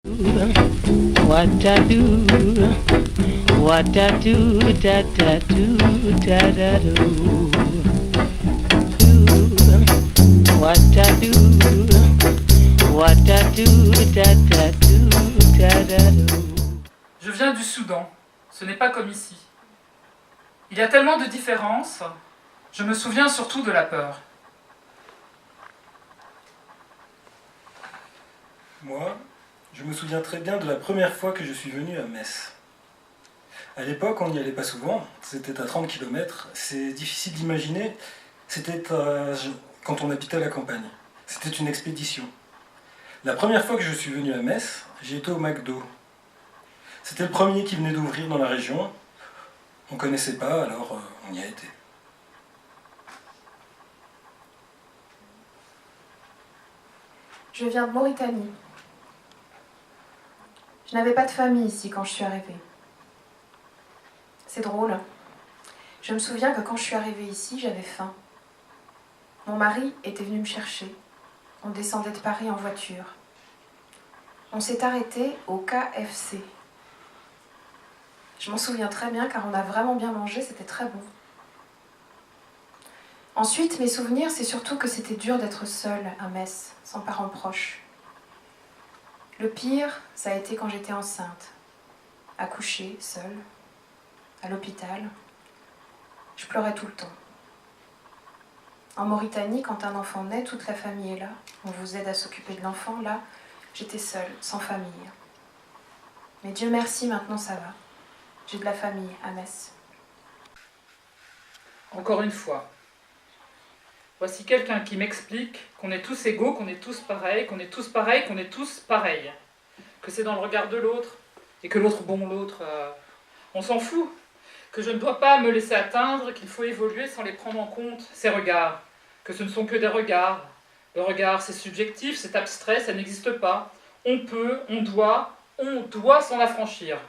What I do, what I do, da da do, da da do. What I do, what I do, da da do, da da do. Je viens du Soudan, ce n'est pas comme ici. Il y a tellement de différences, je me souviens surtout de la peur. Moi, je me souviens très bien de la première fois que je suis venu à Metz. À l'époque, on n'y allait pas souvent, c'était à 30 km, c'est difficile d'imaginer, c'était quand on habitait à la campagne. C'était une expédition. La première fois que je suis venu à Metz, j'ai été au McDo. C'était le premier qui venait d'ouvrir dans la région. On ne connaissait pas, alors on y a été. Je viens de Mauritanie. Je n'avais pas de famille ici quand je suis arrivée. C'est drôle. Je me souviens que quand je suis arrivée ici, j'avais faim. Mon mari était venu me chercher. On descendait de Paris en voiture. On s'est arrêté au KFC. Je m'en souviens très bien car on a vraiment bien mangé, c'était très bon. Ensuite, mes souvenirs, c'est surtout que c'était dur d'être seule à Metz, sans parents proches. Le pire, ça a été quand j'étais enceinte, accouchée, seule, à l'hôpital. Je pleurais tout le temps. En Mauritanie, quand un enfant naît, toute la famille est là. On vous aide à s'occuper de l'enfant. Là, j'étais seule, sans famille. Mais Dieu merci, maintenant ça va. J'ai de la famille à Metz. Encore une fois, voici quelqu'un qui m'explique qu'on est tous égaux, qu'on est tous pareils, qu'on est tous pareils, qu'on est tous pareils. Que c'est dans le regard de l'autre, et que l'autre, on s'en fout. Que je ne dois pas me laisser atteindre, qu'il faut évoluer sans les prendre en compte, ces regards. Que ce ne sont que des regards. Le regard, c'est subjectif, c'est abstrait, ça n'existe pas. On peut, on doit s'en affranchir.